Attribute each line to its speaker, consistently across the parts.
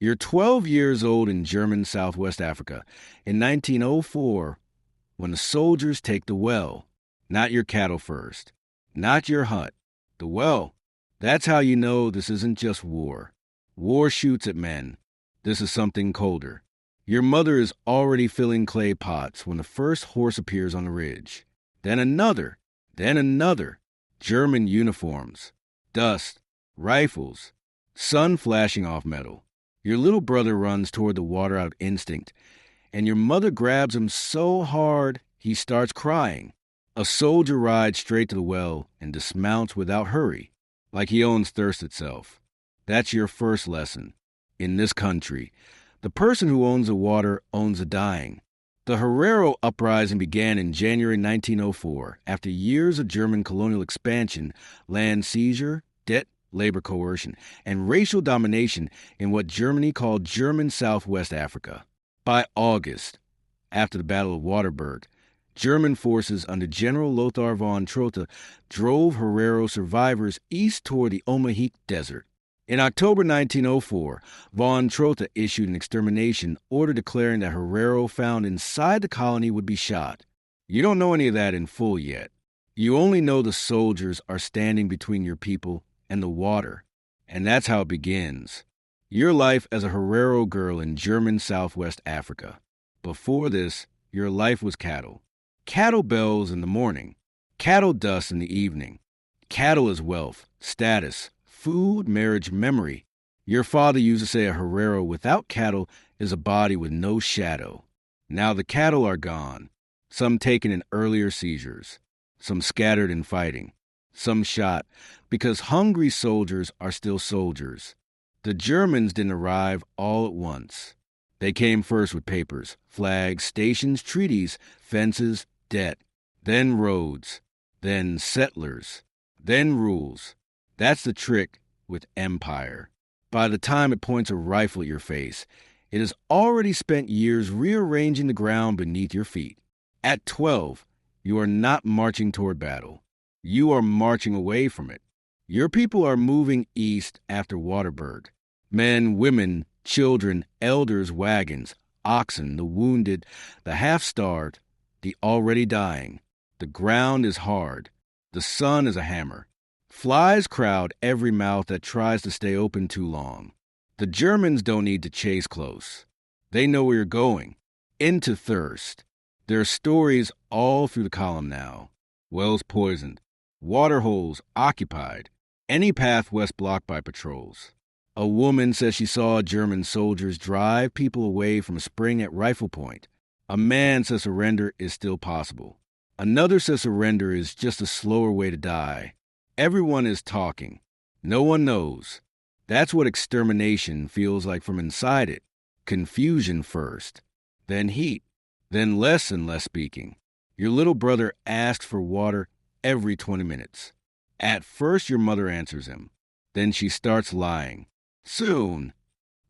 Speaker 1: You're 12 years old in German Southwest Africa in 1904 when the soldiers take the well. Not your cattle first. Not your hut. The well. That's how you know this isn't just war. War shoots at men. This is something colder. Your mother is already filling clay pots when the first horse appears on the ridge. Then another. Then another. German uniforms. Dust. Rifles. Sun flashing off metal. Your little brother runs toward the water out of instinct, and your mother grabs him so hard he starts crying. A soldier rides straight to the well and dismounts without hurry, like he owns thirst itself. That's your first lesson. In this country, the person who owns the water owns the dying. The Herero uprising began in January 1904 after years of German colonial expansion, land seizure, debt, labor coercion, and racial domination in what Germany called German Southwest Africa. By August, after the Battle of Waterberg, German forces under General Lothar von Trotha drove Herero survivors east toward the Omahique Desert. In October 1904, von Trotha issued an extermination order declaring that Herero found inside the colony would be shot. You don't know any of that in full yet. You only know the soldiers are standing between your people and the water, and that's how it begins. Your life as a Herero girl in German Southwest Africa. Before this, your life was cattle. Cattle bells in the morning, cattle dust in the evening. Cattle is wealth, status, food, marriage, memory. Your father used to say a Herero without cattle is a body with no shadow. Now the cattle are gone, some taken in earlier seizures, some scattered in fighting, some shot, because hungry soldiers are still soldiers. The Germans didn't arrive all at once. They came first with papers, flags, stations, treaties, fences, debt, then roads, then settlers, then rules. That's the trick with empire. By the time it points a rifle at your face, it has already spent years rearranging the ground beneath your feet. At 12, you are not marching toward battle. You are marching away from it. Your people are moving east after Waterberg. Men, women, children, elders, wagons, oxen, the wounded, the half-starved, the already dying. The ground is hard. The sun is a hammer. Flies crowd every mouth that tries to stay open too long. The Germans don't need to chase close. They know where you're going. Into thirst. There are stories all through the column now. Wells poisoned. Water holes occupied. Any path west blocked by patrols. A woman says she saw German soldiers drive people away from a spring at rifle point. A man says surrender is still possible. Another says surrender is just a slower way to die. Everyone is talking. No one knows. That's what extermination feels like from inside it. Confusion first, then heat, then less and less speaking. Your little brother asks for water every 20 minutes. At first, your mother answers him. Then she starts lying. Soon.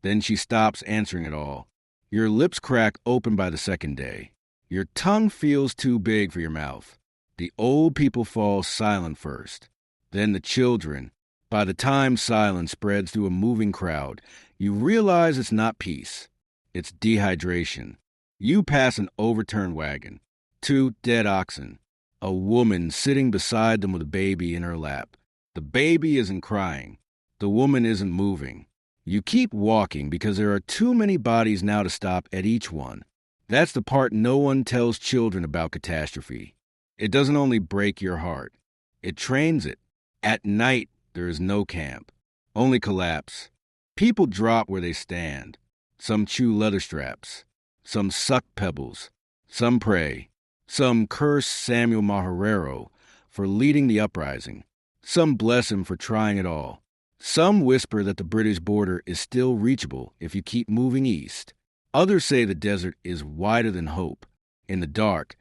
Speaker 1: Then she stops answering at all. Your lips crack open by the second day. Your tongue feels too big for your mouth. The old people fall silent first. Then the children. By the time silence spreads through a moving crowd, you realize it's not peace. It's dehydration. You pass an overturned wagon. 2 dead oxen. A woman sitting beside them with a baby in her lap. The baby isn't crying. The woman isn't moving. You keep walking because there are too many bodies now to stop at each one. That's the part no one tells children about catastrophe. It doesn't only break your heart. It trains it. At night, there is no camp. Only collapse. People drop where they stand. Some chew leather straps. Some suck pebbles. Some pray. Some curse Samuel Herero for leading the uprising. Some bless him for trying it all. Some whisper that the British border is still reachable if you keep moving east. Others say the desert is wider than hope. In the dark,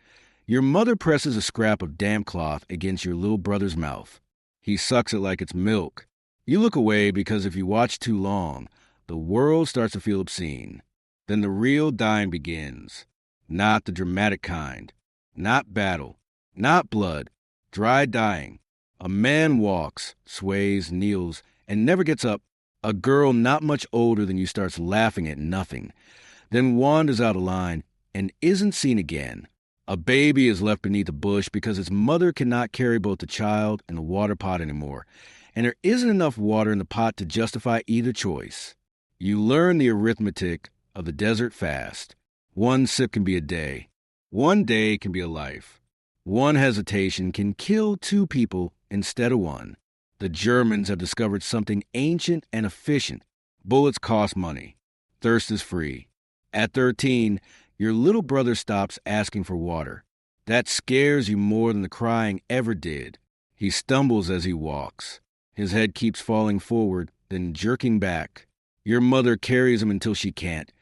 Speaker 1: your mother presses a scrap of damp cloth against your little brother's mouth. He sucks it like it's milk. You look away because if you watch too long, the world starts to feel obscene. Then the real dying begins. Not the dramatic kind. Not battle. Not blood. Dry dying. A man walks, sways, kneels, and never gets up A girl not much older than you starts laughing at nothing, then wanders out of line and isn't seen again. A baby is left beneath a bush because its mother cannot carry both the child and the water pot anymore, and there isn't enough water in the pot to justify either choice. You learn the arithmetic of the desert fast. One sip can be a day. One day can be a life. One hesitation can kill two people instead of one. The Germans have discovered something ancient and efficient. Bullets cost money. Thirst is free. At 13, your little brother stops asking for water. That scares you more than the crying ever did. He stumbles as he walks. His head keeps falling forward, then jerking back. Your mother carries him until she can't,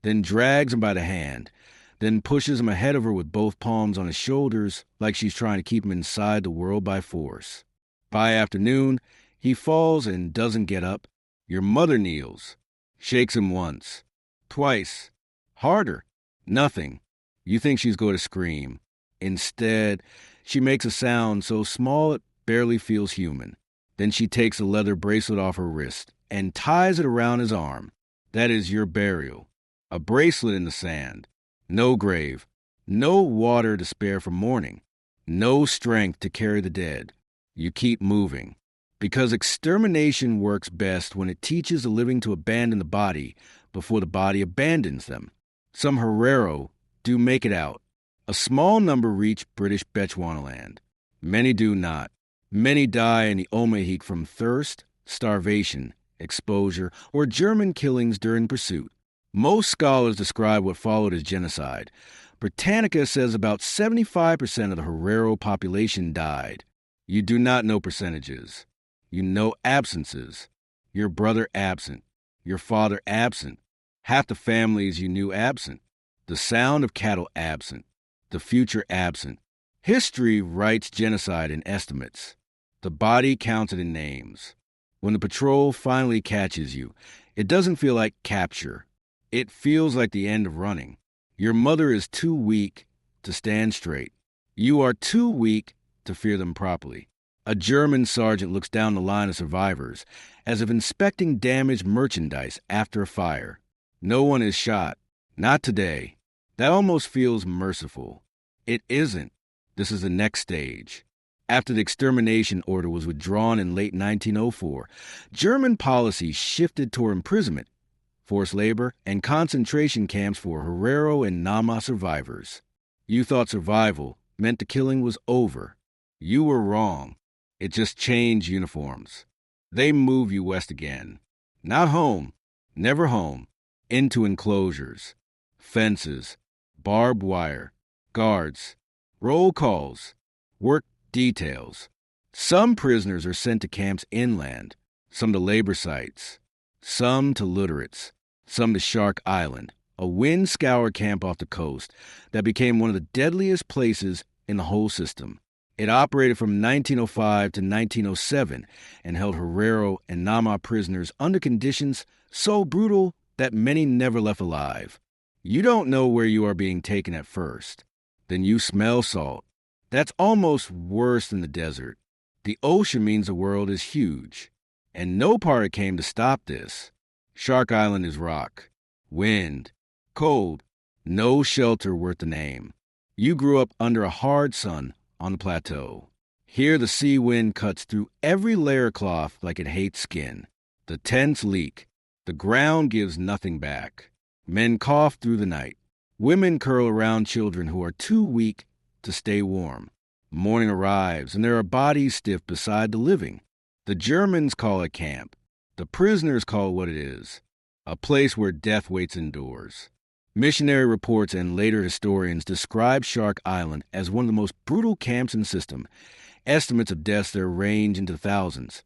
Speaker 1: then drags him by the hand, then pushes him ahead of her with both palms on his shoulders like she's trying to keep him inside the world by force. By afternoon, he falls and doesn't get up. Your mother kneels, shakes him once, twice, harder, nothing. You think she's going to scream. Instead, she makes a sound so small it barely feels human. Then she takes a leather bracelet off her wrist and ties it around his arm. That is your burial. A bracelet in the sand. No grave. No water to spare for mourning. No strength to carry the dead. You keep moving. Because extermination works best when it teaches the living to abandon the body before the body abandons them. Some Herero do make it out. A small number reach British Bechuanaland. Many do not. Many die in the Omahik from thirst, starvation, exposure, or German killings during pursuit. Most scholars describe what followed as genocide. Britannica says about 75% of the Herero population died. You do not know percentages. You know absences. Your brother absent. Your father absent. Half the families you knew absent. The sound of cattle absent. The future absent. History writes genocide in estimates. The body counted in names. When the patrol finally catches you, it doesn't feel like capture. It feels like the end of running. Your mother is too weak to stand straight. You are too weak to fear them properly. A German sergeant looks down the line of survivors, as if inspecting damaged merchandise after a fire. No one is shot. Not today. That almost feels merciful. It isn't. This is the next stage. After the extermination order was withdrawn in late 1904, German policy shifted toward imprisonment, forced labor, and concentration camps for Herero and Nama survivors. You thought survival meant the killing was over. You were wrong. It just changed uniforms. They move you west again. Not home, never home, into enclosures, fences, barbed wire, guards, roll calls, work details. Some prisoners are sent to camps inland, some to labor sites, some to Lüderitz, some to Shark Island, a wind-scoured camp off the coast that became one of the deadliest places in the whole system. It operated from 1905 to 1907 and held Herero and Nama prisoners under conditions so brutal that many never left alive. You don't know where you are being taken at first. Then you smell salt. That's almost worse than the desert. The ocean means the world is huge. And no party came to stop this. Shark Island is rock, wind, cold, no shelter worth the name. You grew up under a hard sun on the plateau. Here the sea wind cuts through every layer cloth like it hates skin. The tents leak. The ground gives nothing back. Men cough through the night. Women curl around children who are too weak to stay warm. Morning arrives, and there are bodies stiff beside the living. The Germans call it camp. The prisoners call it what it is, a place where death waits indoors. Missionary reports and later historians describe Shark Island as one of the most brutal camps in the system. Estimates of deaths there range into thousands,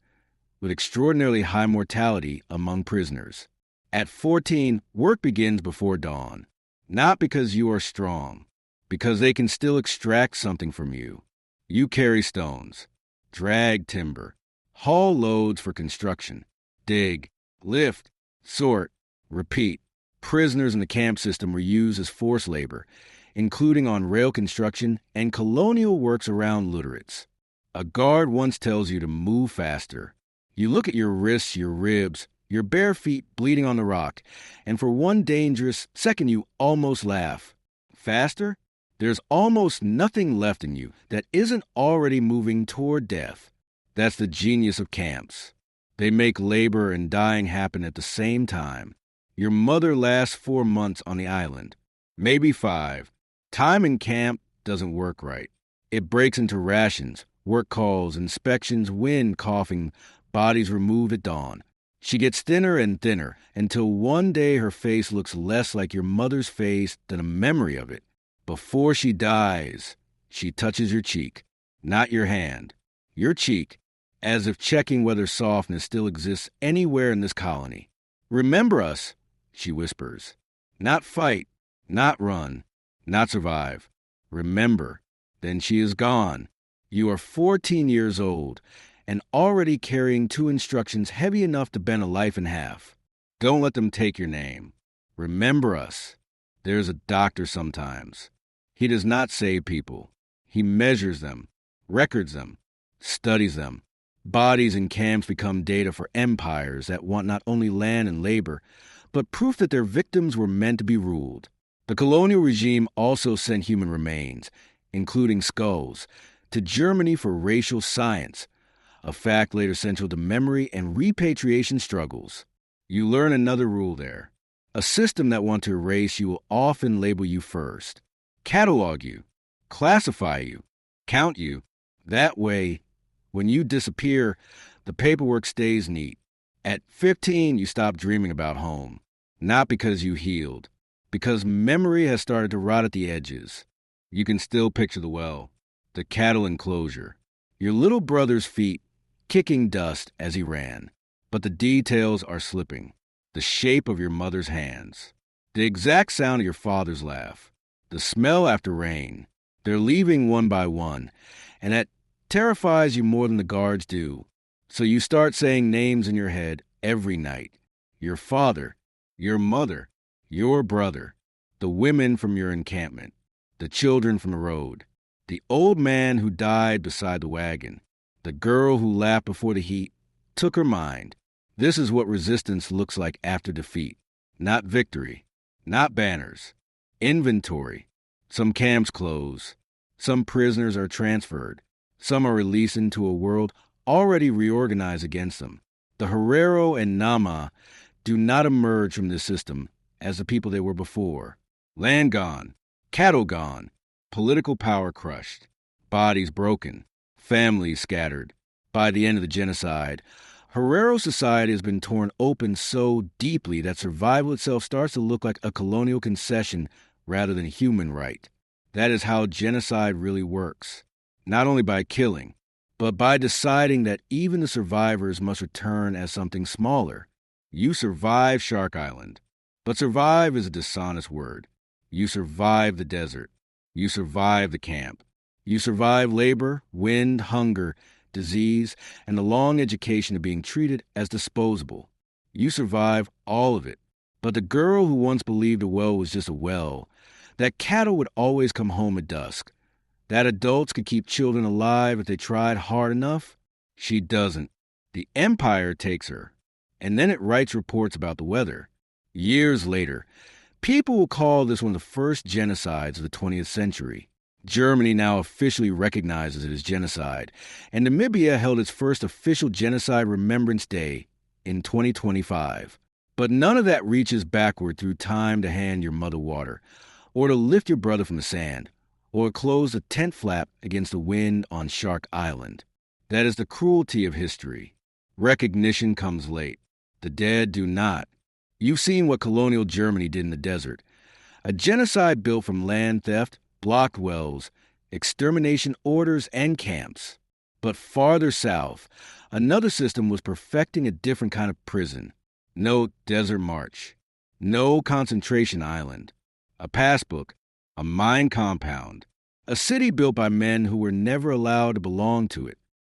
Speaker 1: with extraordinarily high mortality among prisoners. At 14, work begins before dawn. Not because you are strong, because they can still extract something from you. You carry stones, drag timber, haul loads for construction, dig, lift, sort, repeat. Prisoners in the camp system were used as forced labor, including on rail construction and colonial works around Lüderitz. A guard once tells you to move faster. You look at your wrists, your ribs, your bare feet bleeding on the rock, and for one dangerous second you almost laugh. Faster? There's almost nothing left in you that isn't already moving toward death. That's the genius of camps. They make labor and dying happen at the same time. Your mother lasts 4 months on the island, maybe 5. Time in camp doesn't work right. It breaks into rations, work calls, inspections, wind, coughing, bodies removed at dawn. She gets thinner and thinner until one day her face looks less like your mother's face than a memory of it. Before she dies, she touches your cheek, not your hand. Your cheek, as if checking whether softness still exists anywhere in this colony. Remember us, she whispers. Not fight, not run, not survive. Remember. Then she is gone. You are 14 years old and already carrying 2 instructions heavy enough to bend a life in half. Don't let them take your name. Remember us. There's a doctor sometimes. He does not save people. He measures them, records them, studies them. Bodies in camps become data for empires that want not only land and labor, but proof that their victims were meant to be ruled. The colonial regime also sent human remains, including skulls, to Germany for racial science, a fact later central to memory and repatriation struggles. You learn another rule there. A system that wants to erase you will often label you first, catalog you, classify you, count you. That way, when you disappear, the paperwork stays neat. At 15, you stop dreaming about home, not because you healed, because memory has started to rot at the edges. You can still picture the well, the cattle enclosure, your little brother's feet kicking dust as he ran. But the details are slipping. The shape of your mother's hands, the exact sound of your father's laugh, the smell after rain. They're leaving one by one, and that terrifies you more than the guards do. So you start saying names in your head every night. Your father, your mother, your brother, the women from your encampment, the children from the road, the old man who died beside the wagon, the girl who laughed before the heat, took her mind. This is what resistance looks like after defeat. Not victory, not banners, inventory. Some camps close, some prisoners are transferred, some are released into a world already reorganized against them. The Herero and Nama do not emerge from this system as the people they were before. Land gone, cattle gone, political power crushed, bodies broken, families scattered. By the end of the genocide, Herero society has been torn open so deeply that survival itself starts to look like a colonial concession rather than human right. That is how genocide really works. Not only by killing, but by deciding that even the survivors must return as something smaller. You survive Shark Island, but survive is a dishonest word. You survive the desert. You survive the camp. You survive labor, wind, hunger, disease, and the long education of being treated as disposable. You survive all of it. But the girl who once believed a well was just a well, that cattle would always come home at dusk, that adults could keep children alive if they tried hard enough, she doesn't. The empire takes her, and then it writes reports about the weather. Years later, people will call this one of the first genocides of the 20th century. Germany now officially recognizes it as genocide, and Namibia held its first official Genocide Remembrance Day in 2025. But none of that reaches backward through time to hand your mother water, or to lift your brother from the sand, or close the tent flap against the wind on Shark Island. That is the cruelty of history. Recognition comes late. The dead do not. You've seen what colonial Germany did in the desert. A genocide built from land theft, blocked wells, extermination orders, and camps. But farther south, another system was perfecting a different kind of prison. No desert march. No concentration island. A passbook. A mine compound. A city built by men who were never allowed to belong to it.